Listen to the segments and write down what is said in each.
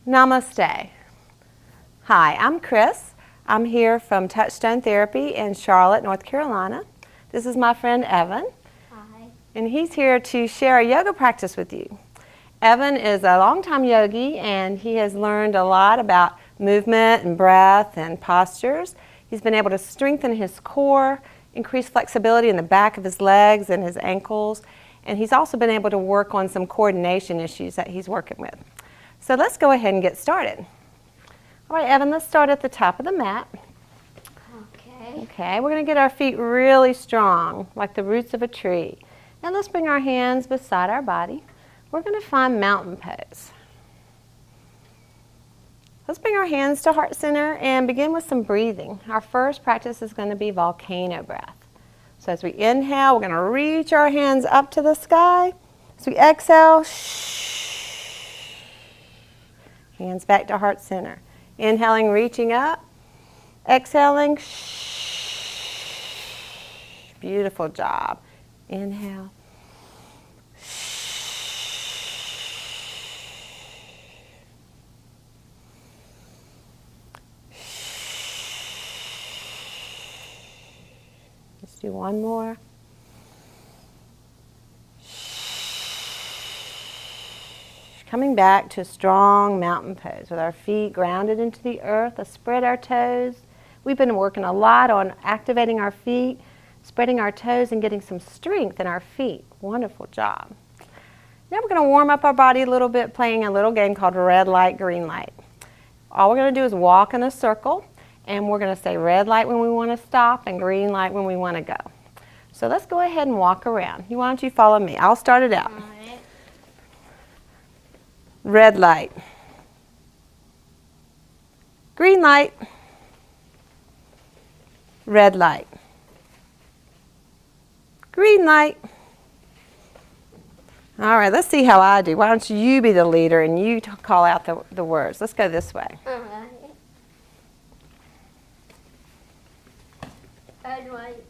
Namaste. Hi, I'm Chrys. I'm here from Touchstone Therapy in Charlotte, North Carolina. This is my friend Evan. Hi. And he's here to share a yoga practice with you. Evan is a longtime yogi and he has learned a lot about movement and breath and postures. He's been able to strengthen his core, increase flexibility in the back of his legs and his ankles, and he's also been able to work on some coordination issues that he's working with. So let's go ahead and get started. All right, Evan, let's start at the top of the mat. Okay. Okay, we're going to get our feet really strong, like the roots of a tree. Now let's bring our hands beside our body. We're going to find mountain pose. Let's bring our hands to heart center and begin with some breathing. Our first practice is going to be volcano breath. So as we inhale, we're going to reach our hands up to the sky. As we exhale, hands back to heart center. Inhaling, reaching up. Exhaling, beautiful job. Inhale. Let's do one more. Coming back to a strong mountain pose with our feet grounded into the earth. Let's spread our toes. We've been working a lot on activating our feet, spreading our toes and getting some strength in our feet. Wonderful job. Now we're going to warm up our body a little bit playing a little game called red light, green light. All we're going to do is walk in a circle and we're going to say red light when we want to stop and green light when we want to go. So let's go ahead and walk around. Why don't you follow me? I'll start it out. Red light. Green light. Red light. Green light. All right, let's see how I do. Why don't you be the leader and you call out the words. Let's go this way. All right. Red light.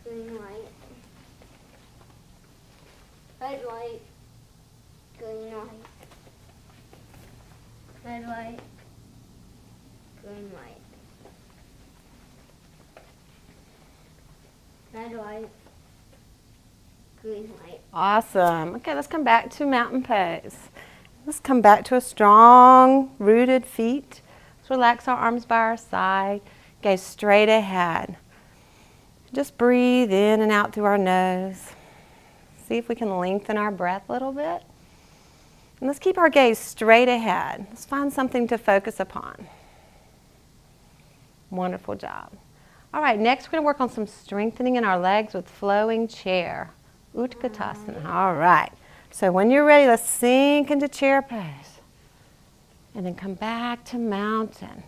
Green light. Red light. Green light. Red light. Green light. Red light. Green light. Awesome. Okay, let's come back to mountain pose. Let's come back to a strong, rooted feet. Let's relax our arms by our side. Gaze straight ahead. Just breathe in and out through our nose. See if we can lengthen our breath a little bit. And let's keep our gaze straight ahead. Let's find something to focus upon. Wonderful job. All right, next we're going to work on some strengthening in our legs with flowing chair. Utkatasana. All right. So when you're ready, let's sink into chair pose. And then come back to mountain.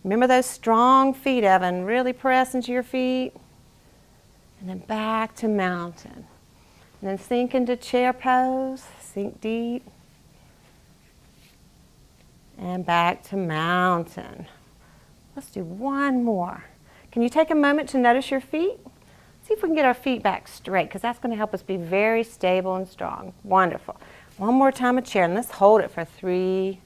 Remember those strong feet, Evan. Really press into your feet. And then back to mountain. And then sink into chair pose. Sink deep. And back to mountain. Let's do one more. Can you take a moment to notice your feet? See if we can get our feet back straight, because that's going to help us be very stable and strong. Wonderful. One more time a chair, and let's hold it for 3,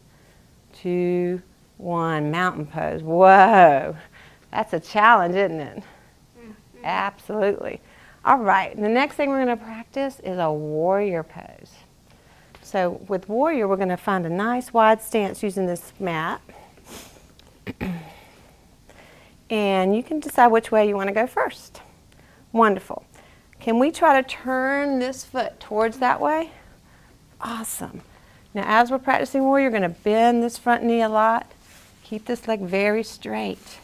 2, 1. Mountain pose. Whoa. That's a challenge, isn't it? Mm-hmm. Absolutely. All right. The next thing we're going to practice is a warrior pose. So with warrior, we're going to find a nice wide stance using this mat. And you can decide which way you want to go first. Wonderful. Can we try to turn this foot towards that way? Awesome. Now as we're practicing warrior, you're going to bend this front knee a lot. Keep this leg very straight.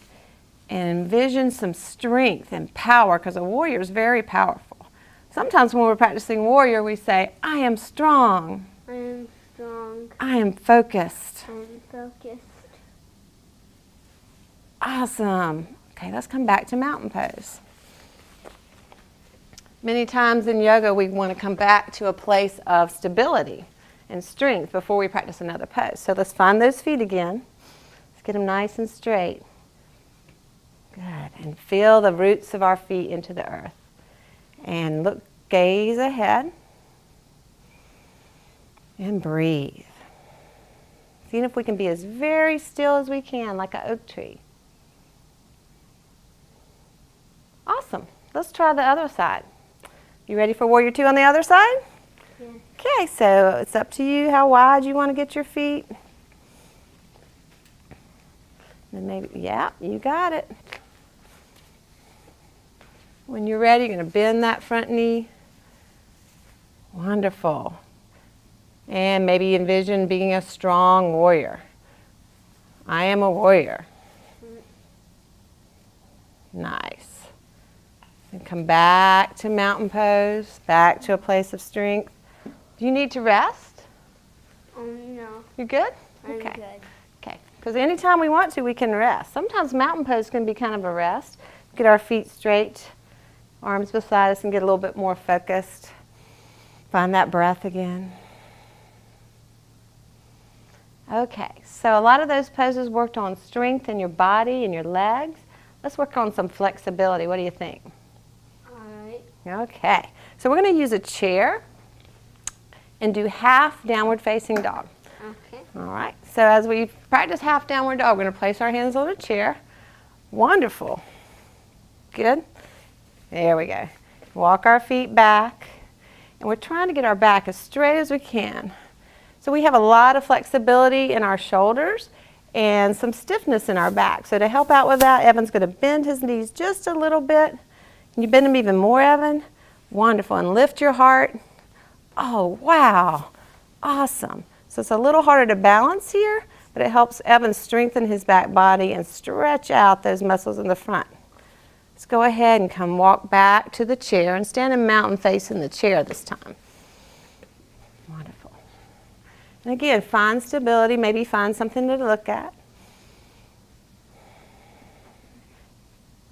And envision some strength and power, because a warrior is very powerful. Sometimes when we're practicing warrior, we say, I am strong. I am strong. I am focused. I am focused. Awesome. Okay, let's come back to mountain pose. Many times in yoga, we want to come back to a place of stability and strength before we practice another pose. So let's find those feet again. Let's get them nice and straight. Good. And feel the roots of our feet into the earth. And gaze ahead. And breathe. seeing if we can be as very still as we can, like an oak tree. Awesome. Let's try the other side. You ready for warrior two on the other side? Yeah. Okay, so it's up to you how wide you want to get your feet. And maybe, yeah, you got it. When you're ready, you're going to bend that front knee. Wonderful. And maybe envision being a strong warrior. I am a warrior. Nice. And come back to mountain pose, back to a place of strength. Do you need to rest? No. You good? I'm Okay. good. Okay. Because anytime we want to, we can rest. Sometimes mountain pose can be kind of a rest. Get our feet straight, arms beside us, and get a little bit more focused. Find that breath again. Okay, so a lot of those poses worked on strength in your body and your legs. Let's work on some flexibility. What do you think? All right. Okay, so we're going to use a chair and do half downward facing dog. Okay. All right, so as we practice half downward dog, we're going to place our hands on a chair. Wonderful. Good. There we go. Walk our feet back, and we're trying to get our back as straight as we can. So we have a lot of flexibility in our shoulders and some stiffness in our back. So to help out with that, Evan's going to bend his knees just a little bit. Can you bend them even more, Evan? Wonderful. And lift your heart. Oh, wow. Awesome. So it's a little harder to balance here, but it helps Evan strengthen his back body and stretch out those muscles in the front. Let's go ahead and come walk back to the chair and stand in mountain face in the chair this time. Wonderful. And again, find stability, maybe find something to look at.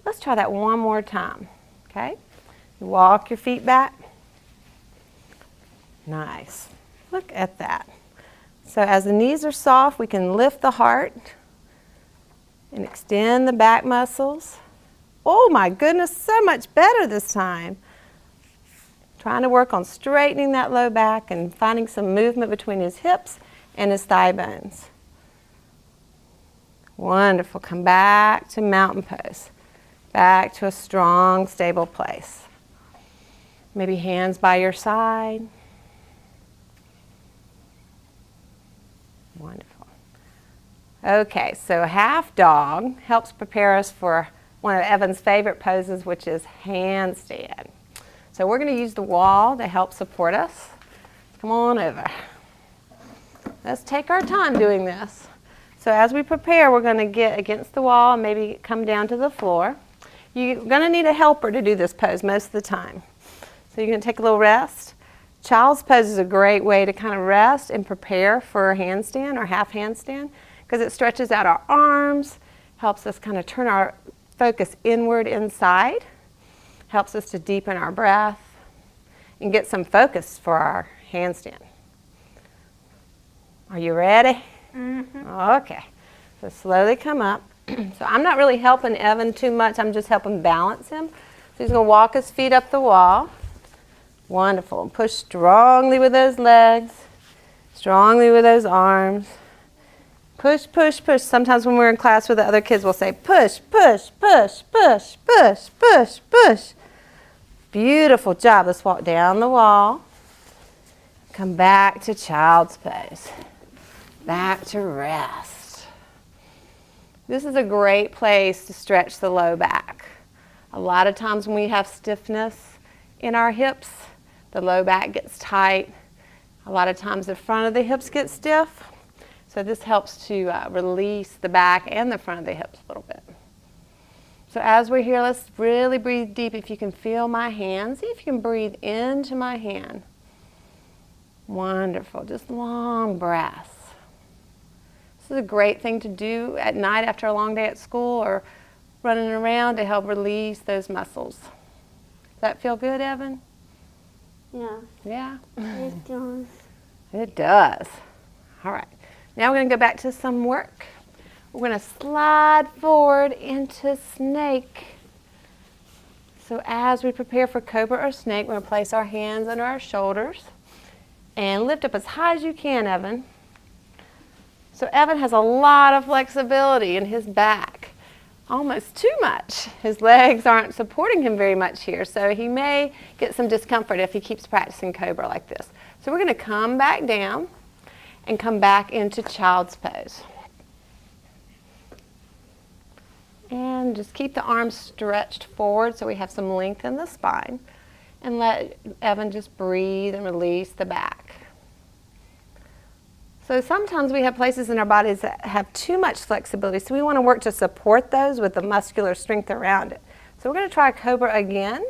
Let's try that one more time, okay? Walk your feet back. Nice. Look at that. So as the knees are soft, we can lift the heart and extend the back muscles. Oh my goodness, so much better this time. Trying to work on straightening that low back and finding some movement between his hips and his thigh bones. Wonderful. Come back to mountain pose. Back to a strong, stable place. Maybe hands by your side. Wonderful. Okay, so half dog helps prepare us for one of Evan's favorite poses, which is handstand. So we're going to use the wall to help support us. Come on over. Let's take our time doing this. So as we prepare, we're going to get against the wall and maybe come down to the floor. You're going to need a helper to do this pose most of the time. So you're going to take a little rest. Child's pose is a great way to kind of rest and prepare for a handstand or half handstand because it stretches out our arms, helps us kind of turn our focus inward inside. Helps us to deepen our breath and get some focus for our handstand. Are you ready? Mm-hmm. Okay. So slowly come up. So I'm not really helping Evan too much. I'm just helping balance him. So he's going to walk his feet up the wall. Wonderful. And push strongly with those legs. Strongly with those arms. Push, push, push. Sometimes when we're in class with the other kids, we'll say push, push, push, push, push, push, push. Beautiful job. Let's walk down the wall. Come back to child's pose. Back to rest. This is a great place to stretch the low back. A lot of times when we have stiffness in our hips, the low back gets tight. A lot of times the front of the hips get stiff. So this helps to release the back and the front of the hips a little bit. So as we're here, let's really breathe deep. If you can feel my hand, see if you can breathe into my hand. Wonderful, just long breaths. This is a great thing to do at night after a long day at school or running around to help release those muscles. Does that feel good, Evan? Yeah. Yeah? It does. It does. All right, now we're going to go back to some work. We're going to slide forward into snake. So as we prepare for cobra or snake, we're going to place our hands under our shoulders and lift up as high as you can, Evan. So Evan has a lot of flexibility in his back, almost too much. His legs aren't supporting him very much here, so he may get some discomfort if he keeps practicing Cobra like this. So we're going to come back down and come back into child's pose. And just keep the arms stretched forward so we have some length in the spine. And let Evan just breathe and release the back. So sometimes we have places in our bodies that have too much flexibility, so we want to work to support those with the muscular strength around it. So we're going to try Cobra again,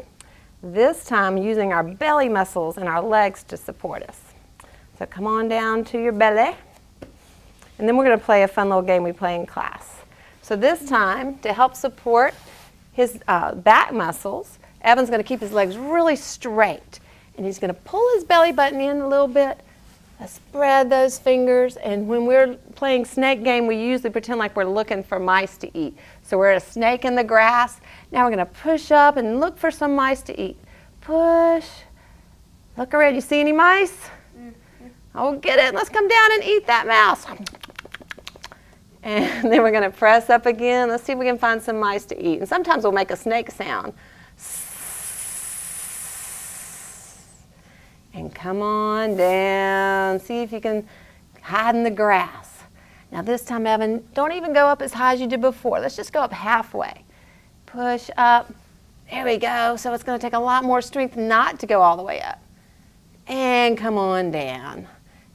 this time using our belly muscles and our legs to support us. So come on down to your belly, and then we're going to play a fun little game we play in class. So this time, to help support his back muscles, Evan's going to keep his legs really straight, and he's going to pull his belly button in a little bit, spread those fingers, and when we're playing snake game, we usually pretend like we're looking for mice to eat. So we're a snake in the grass. Now we're going to push up and look for some mice to eat. Push. Look around. You see any mice? Oh, get it. Let's come down and eat that mouse. And then we're going to press up again. Let's see if we can find some mice to eat. And sometimes we'll make a snake sound. And come on down. See if you can hide in the grass. Now this time, Evan, don't even go up as high as you did before. Let's just go up halfway. Push up. There we go. So it's going to take a lot more strength not to go all the way up. And come on down.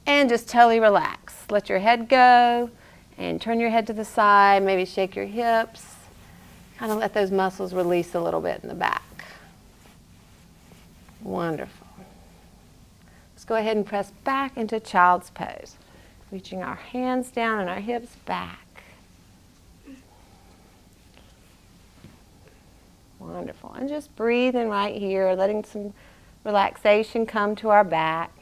And just totally relax. Let your head go. And turn your head to the side, maybe shake your hips. Kind of let those muscles release a little bit in the back. Wonderful. Let's go ahead and press back into child's pose. Reaching our hands down and our hips back. Wonderful. And just breathing right here, letting some relaxation come to our back.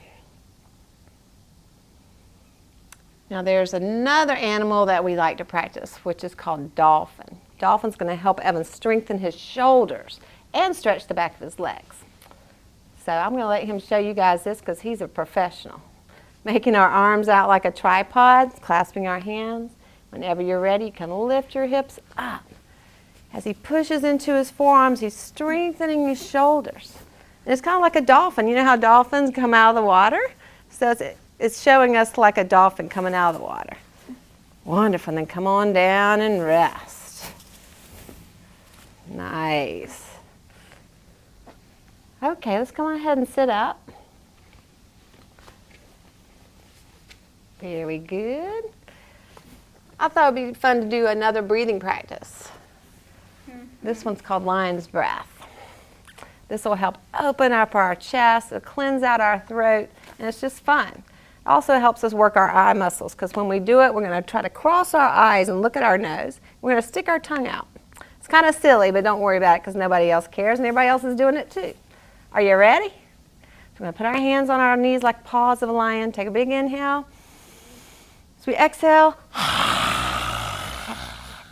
Now there's another animal that we like to practice, which is called dolphin. Dolphin's going to help Evan strengthen his shoulders and stretch the back of his legs. So I'm going to let him show you guys this because he's a professional. Making our arms out like a tripod, clasping our hands. Whenever you're ready, you can lift your hips up. As he pushes into his forearms, he's strengthening his shoulders. And it's kind of like a dolphin. You know how dolphins come out of the water? So it's showing us like a dolphin coming out of the water. Wonderful. And then come on down and rest. Nice. Okay, let's come on ahead and sit up. Very good. I thought it would be fun to do another breathing practice. This one's called lion's breath. This will help open up our chest, it'll cleanse out our throat, and it's just fun. It also helps us work our eye muscles because when we do it, we're going to try to cross our eyes and look at our nose. We're going to stick our tongue out. It's kind of silly, but don't worry about it because nobody else cares and everybody else is doing it too. Are you ready? So we're going to put our hands on our knees like paws of a lion. Take a big inhale. As we exhale.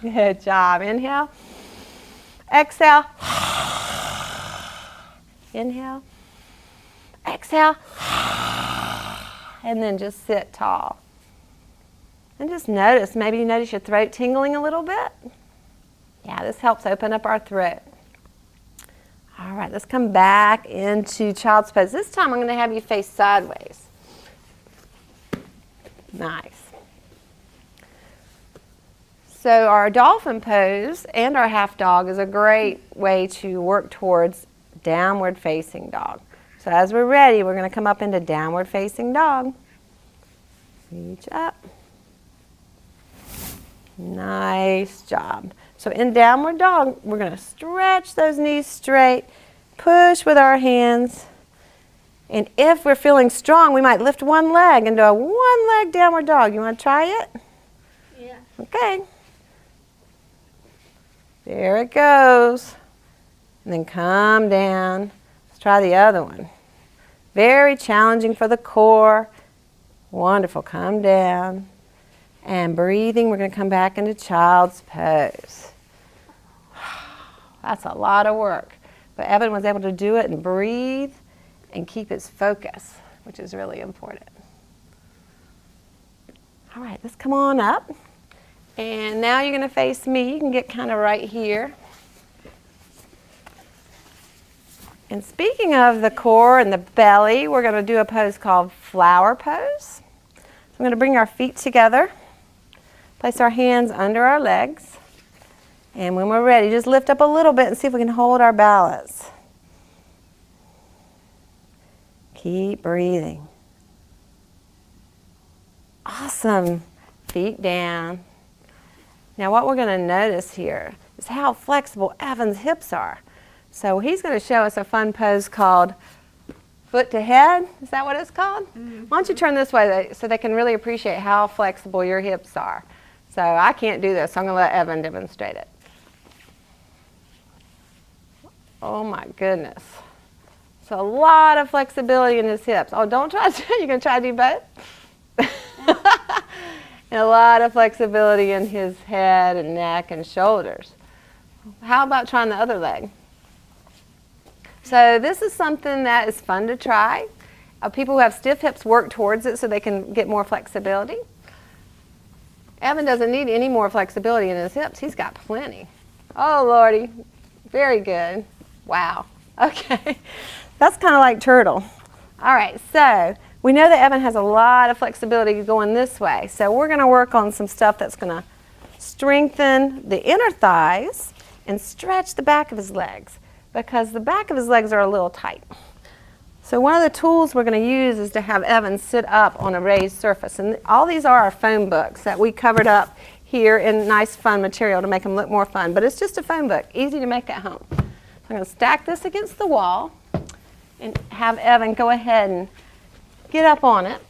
Good job. Inhale. Exhale. Inhale. Exhale. And then just sit tall. And just notice, maybe you notice your throat tingling a little bit. Yeah, this helps open up our throat. All right, let's come back into child's pose. This time I'm going to have you face sideways. Nice. So our dolphin pose and our half dog is a great way to work towards downward facing dog. So as we're ready, we're going to come up into downward facing dog. Reach up. Nice job. So in downward dog, we're going to stretch those knees straight, push with our hands. And if we're feeling strong, we might lift one leg into a one-leg downward dog. You want to try it? Yeah. Okay. There it goes. And then come down. Let's try the other one. Very challenging for the core. Wonderful. Come down. And breathing, we're going to come back into child's pose. That's a lot of work. But Evan was able to do it and breathe and keep his focus, which is really important. All right, let's come on up. And now you're going to face me. You can get kind of right here. And speaking of the core and the belly, we're going to do a pose called flower pose. So I'm going to bring our feet together, place our hands under our legs, and when we're ready, just lift up a little bit and see if we can hold our balance. Keep breathing. Awesome. Feet down. Now what we're going to notice here is how flexible Evan's hips are. So he's going to show us a fun pose called foot to head. Is that what it's called? Mm-hmm. Why don't you turn this way so they can really appreciate how flexible your hips are. So I can't do this, so I'm going to let Evan demonstrate it. Oh my goodness. So a lot of flexibility in his hips. Oh, don't try to, you're going to try to do both? And a lot of flexibility in his head and neck and shoulders. How about trying the other leg? So this is something that is fun to try. People who have stiff hips work towards it so they can get more flexibility. Evan doesn't need any more flexibility in his hips. He's got plenty. Oh, Lordy. Very good. Wow. Okay. That's kind of like turtle. All right, so we know that Evan has a lot of flexibility going this way. So we're going to work on some stuff that's going to strengthen the inner thighs and stretch the back of his legs, because the back of his legs are a little tight. So one of the tools we're going to use is to have Evan sit up on a raised surface. And all these are our phone books that we covered up here in nice fun material to make them look more fun. But it's just a phone book, easy to make at home. So I'm going to stack this against the wall and have Evan go ahead and get up on it.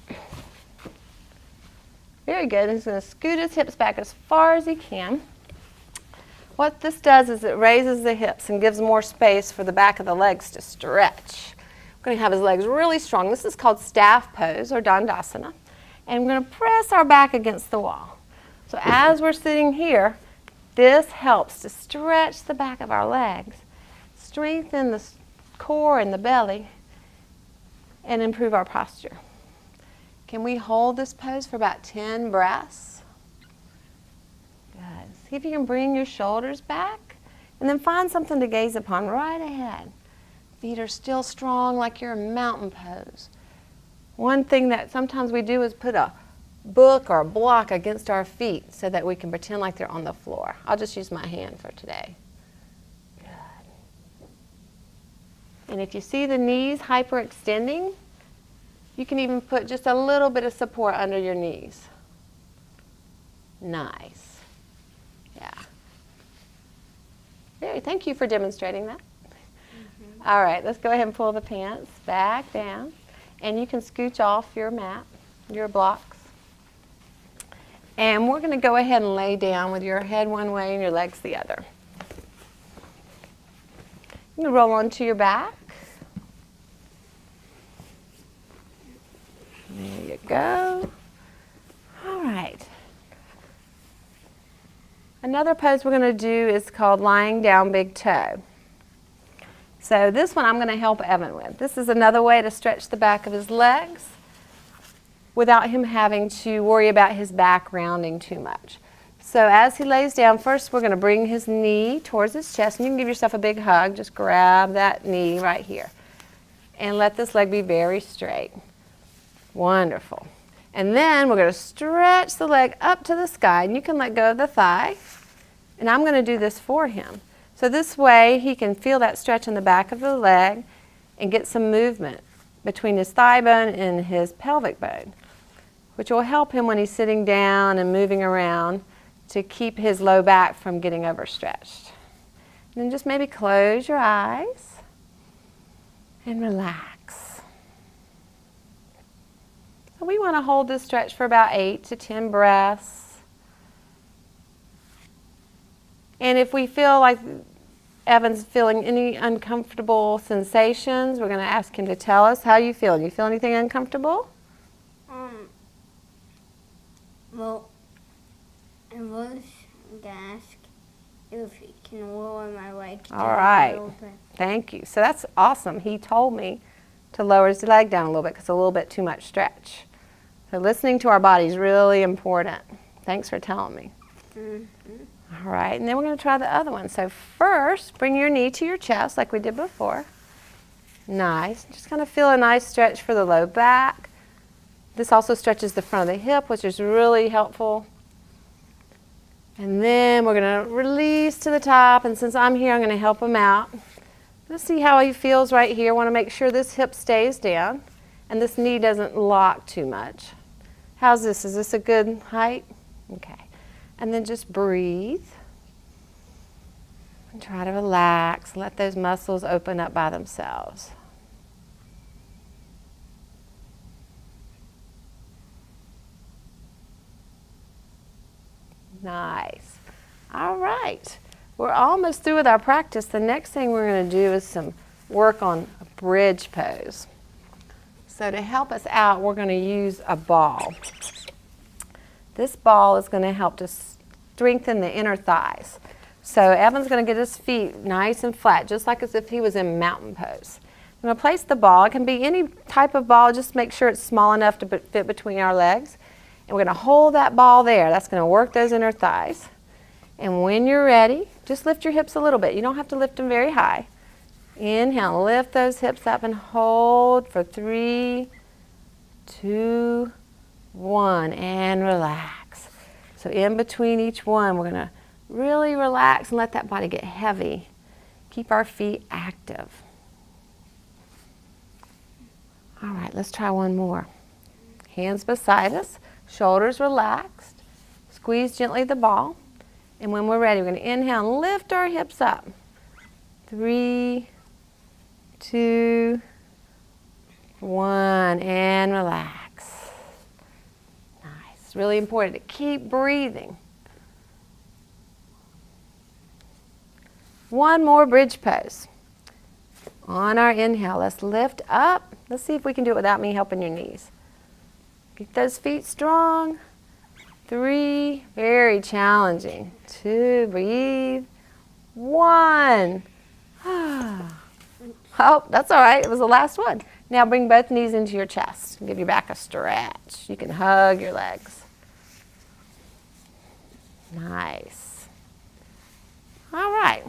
Very good. He's going to scoot his hips back as far as he can. What this does is it raises the hips and gives more space for the back of the legs to stretch. We're going to have his legs really strong. This is called staff pose or dandasana. And we're going to press our back against the wall. So as we're sitting here, this helps to stretch the back of our legs, strengthen the core and the belly, and improve our posture. Can we hold this pose for about 10 breaths? Good. See if you can bring your shoulders back, and then find something to gaze upon right ahead. Feet are still strong like you're in mountain pose. One thing that sometimes we do is put a book or a block against our feet so that we can pretend like they're on the floor. I'll just use my hand for today. Good. And if you see the knees hyperextending, you can even put just a little bit of support under your knees. Nice. Yeah. Thank you for demonstrating that. All right, let's go ahead and pull the pants back down. And you can scooch off your mat, your blocks. And we're going to go ahead and lay down with your head one way and your legs the other. You're going to roll onto your back. There you go. All right. Another pose we're going to do is called lying down big toe. So this one I'm going to help Evan with. This is another way to stretch the back of his legs without him having to worry about his back rounding too much. So as he lays down, first we're going to bring his knee towards his chest. And you can give yourself a big hug. Just grab that knee right here. And let this leg be very straight. Wonderful. And then we're going to stretch the leg up to the sky. And you can let go of the thigh. And I'm going to do this for him. So this way he can feel that stretch in the back of the leg and get some movement between his thigh bone and his pelvic bone, which will help him when he's sitting down and moving around to keep his low back from getting overstretched. And then just maybe close your eyes and relax. So we want to hold this stretch for about 8 to 10 breaths. And if we feel like Evan's feeling any uncomfortable sensations, we're going to ask him to tell us. How do you feel? Do you feel anything uncomfortable? Well, I was going to ask if he can lower my leg down All right. a little bit. Thank you. So that's awesome. He told me to lower his leg down a little bit because it's a little bit too much stretch. So listening to our body is really important. Thanks for telling me. All right, and then we're going to try the other one. So first, bring your knee to your chest like we did before. Nice. Just kind of feel a nice stretch for the low back. This also stretches the front of the hip, which is really helpful. And then we're going to release to the top, and since I'm here, I'm going to help him out. Let's see how he feels right here. I want to make sure this hip stays down and this knee doesn't lock too much. How's this? Is this a good height? Okay. And then just breathe. And try to relax. Let those muscles open up by themselves. Nice. All right. We're almost through with our practice. The next thing we're going to do is some work on a bridge pose. So to help us out, we're going to use a ball. This ball is going to help to strengthen the inner thighs. So Evan's going to get his feet nice and flat, just like as if he was in mountain pose. I'm going to place the ball. It can be any type of ball. Just make sure it's small enough to fit between our legs. And we're going to hold that ball there. That's going to work those inner thighs. And when you're ready, just lift your hips a little bit. You don't have to lift them very high. Inhale, lift those hips up and hold for 3, 2, 1, and relax. So in between each one, we're going to really relax and let that body get heavy. Keep our feet active. All right, let's try one more. Hands beside us, shoulders relaxed. Squeeze gently the ball. And when we're ready, we're going to inhale and lift our hips up. 3, 2, 1, and relax. Nice. It's really important to keep breathing. One more bridge pose. On our inhale, let's lift up. Let's see if we can do it without me helping your knees. Keep those feet strong. 3, very challenging. 2, breathe. 1. Oh, that's all right. It was the last one. Now bring both knees into your chest. Give your back a stretch. You can hug your legs. Nice. All right.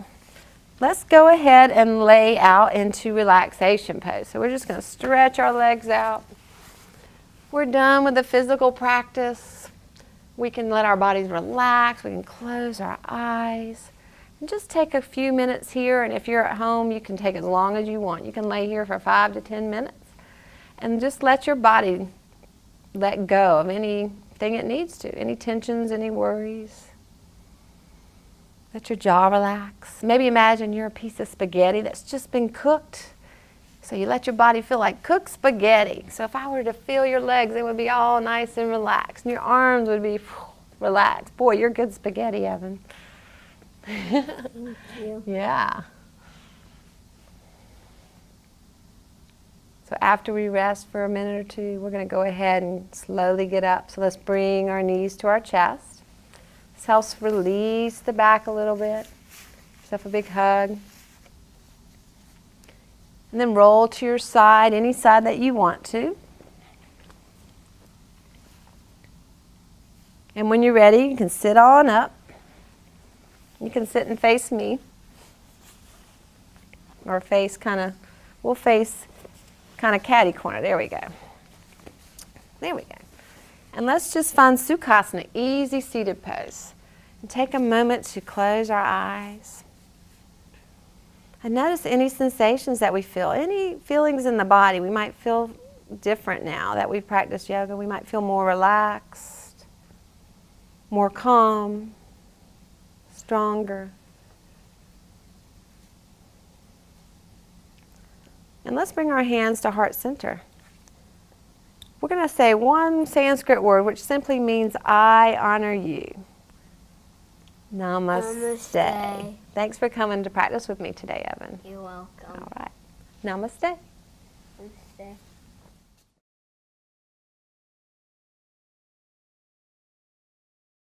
Let's go ahead and lay out into relaxation pose. So we're just going to stretch our legs out. We're done with the physical practice. We can let our bodies relax. We can close our eyes. And just take a few minutes here. And if you're at home, you can take as long as you want. You can lay here for 5 to 10 minutes. And just let your body let go of anything it needs to. Any tensions, any worries. Let your jaw relax. Maybe imagine you're a piece of spaghetti that's just been cooked. So you let your body feel like cooked spaghetti. So if I were to feel your legs, it would be all nice and relaxed. And your arms would be relaxed. Boy, you're good spaghetti, Evan. Thank you. Yeah. So after we rest for a minute or two, we're going to go ahead and slowly get up. So let's bring our knees to our chest. This helps release the back a little bit. Give yourself a big hug. And then roll to your side, any side that you want to. And when you're ready, you can sit on up. You can sit and face me. Or face we'll face kind of catty corner. There we go. There we go. And let's just find Sukhasana, easy seated pose. And take a moment to close our eyes. And notice any sensations that we feel, any feelings in the body. We might feel different now that we've practiced yoga. We might feel more relaxed, more calm, stronger. And let's bring our hands to heart center. We're going to say one Sanskrit word which simply means I honor you. Namaste. Namaste. Thanks for coming to practice with me today, Evan. You're welcome. All right. Namaste. Namaste.